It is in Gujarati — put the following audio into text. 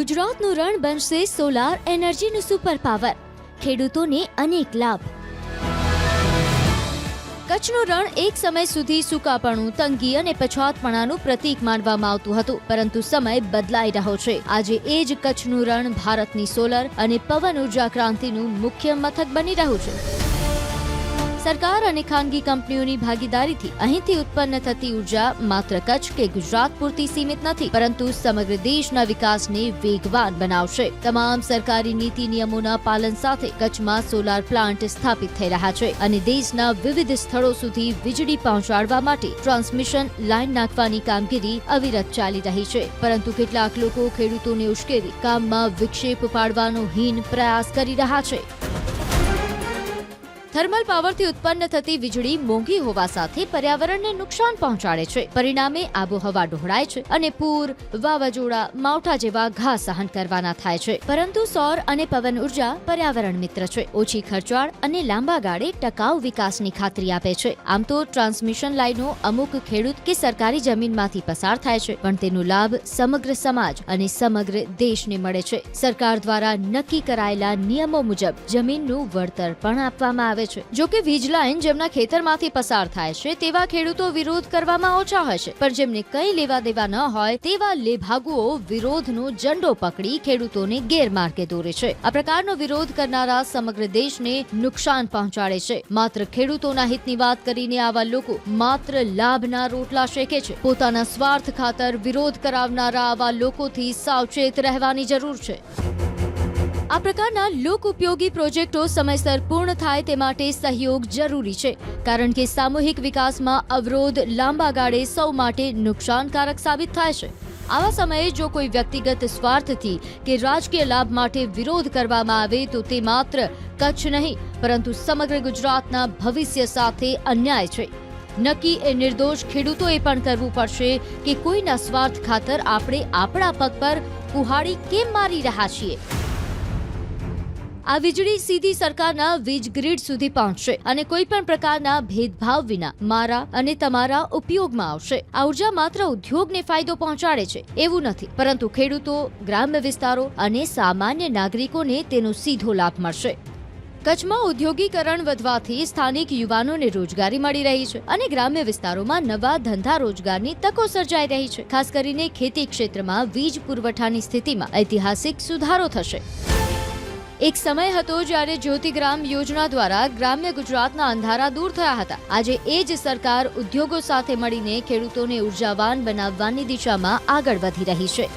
ગુજરાતનું રણ બનશે સોલાર એનર્જીનું સુપર પાવર, ખેડૂતોને અનેક લાભ। કચ્છનું રણ એક સમય સુધી સૂકાપણું, તંગી અને પછાતપણાનું પ્રતીક માનવામાં આવતું હતું, પરંતુ સમય બદલાઈ રહ્યો છે। આજે એ જ કચ્છનું રણ ભારતની સોલર અને પવન ઉર્જા ક્રાંતિનું મુખ્ય મથક બની રહ્યું છે। સરકાર અને ખાનગી કંપનીઓની ભાગીદારીથી અહીંથી ઉત્પન્ન થતી ઉર્જા માત્ર કચ્છ કે ગુજરાત પૂરતી સીમિત નથી, પરંતુ સમગ્ર દેશના વિકાસને વેગવાન બનાવશે। તમામ સરકારી નીતિ નિયમોના પાલન સાથે કચ્છમાં સોલાર પ્લાન્ટ સ્થાપિત થઈ રહ્યા છે અને દેશના વિવિધ સ્થળો સુધી વીજળી પહોંચાડવા માટે ટ્રાન્સમિશન લાઇન નાખવાની કામગીરી અવિરત ચાલી રહી છે, પરંતુ કેટલાક લોકો ખેડૂતોને ઉશ્કેરી કામમાં વિક્ષેપ પાડવાનો હીન પ્રયાસ કરી રહ્યા છે। થર્મલ પાવરથી ઉત્પન્ન થતી વીજળી મોંઘી હોવા સાથે પર્યાવરણને નુકસાન પહોંચાડે છે। પરિણામે આબોહવા ડહોળાય છે અને પૂર, વાવાઝોડા, માવઠા જેવા ઘા સહન કરવાના થાય છે। પરંતુ સૌર અને પવન ઉર્જા પર્યાવરણ મિત્ર છે, ઓછી ખર્ચાળ અને લાંબા ગાળે ટકાઉ વિકાસની ખાતરી આપે છે। આમ તો ટ્રાન્સમિશન લાઇનો અમુક ખેડૂત કે સરકારી જમીનમાંથી પસાર થાય છે, પણ તેનો લાભ સમગ્ર સમાજ અને સમગ્ર દેશને મળે છે। સરકાર દ્વારા નક્કી કરાયેલા નિયમો મુજબ જમીનનું વળતર પણ આપવામાં આવે છે। જો કે વીજ લાઇન જેમના ખેતરમાંથી પસાર થાય છે તેવા ખેડૂતો વિરોધ કરવામાં ઓછા હોય છે, પણ જેમને કંઈ લેવા દેવા ન હોય તેવા લેભાગુઓ વિરોધનો ઝંડો પકડી ખેડૂતોને ગેરમાર્ગે દોરે છે। આ પ્રકારનો વિરોધ કરનારા સમગ્ર દેશને નુકસાન પહોંચાડે છે। માત્ર ખેડૂતોના હિતની વાત કરીને આવા લોકો માત્ર લાભના રોટલા શેકે છે। પોતાના સ્વાર્થ ખાતર વિરોધ કરાવનારા આવા લોકોથી સાવચેત રહેવાની જરૂર છે। આ પ્રકારના લોક ઉપયોગી પ્રોજેક્ટો સમયસર પૂર્ણ થાય તે માટે સહયોગ જરૂરી છે, કારણ કે સામૂહિક વિકાસમાં અવરોધ લાંબા ગાળે સૌ માટે નુકસાનકારક સાબિત થાય છે। આવા સમયે જો કોઈ વ્યક્તિગત સ્વાર્થથી કે રાજકીય લાભ માટે વિરોધ કરવામાં આવે તો તે માત્ર કચ્છ નહીં, પરંતુ સમગ્ર ગુજરાતના ભવિષ્ય સાથે અન્યાય છે। નક્કી એ નિર્દોષ ખેડૂતોએ પણ કરવું પડશે કે કોઈના સ્વાર્થ ખાતર આપણે આપણા પગ પર કુહાડી કેમ મારી રહ્યા છીએ। આ વીજળી સીધી સરકારના વીજ ગ્રીડ સુધી પહોંચશે અને કોઈ પણ પ્રકારના ભેદભાવ વિના મારા અને તમારા ઉપયોગમાં આવશે। આ ઉર્જા માત્ર ઉદ્યોગને ફાયદો પહોંચાડે છે એવું નથી, પરંતુ ખેડૂતો, ગ્રામ્ય વિસ્તારો અને સામાન્ય નાગરિકોને તેનો સીધો લાભ મળશે। કચ્છમાં ઔદ્યોગિકરણ વધવાથી સ્થાનિક યુવાનોને રોજગારી મળી રહી છે અને ગ્રામ્ય વિસ્તારોમાં નવા ધંધા રોજગારની તકો સર્જાઈ રહી છે। ખાસ કરીને ખેતી ક્ષેત્રમાં વીજ પુરવઠાની સ્થિતિમાં ઐતિહાસિક સુધારો થશે। એક સમય હતો જ્યારે જ્યોતિગ્રામ યોજના દ્વારા ગ્રામ્ય ગુજરાતના અંધારા દૂર થયા હતા। આજે એ જ સરકાર ઉદ્યોગો સાથે મળીને ખેડૂતોને ઉર્જાવાન બનાવવાની દિશામાં આગળ વધી રહી છે।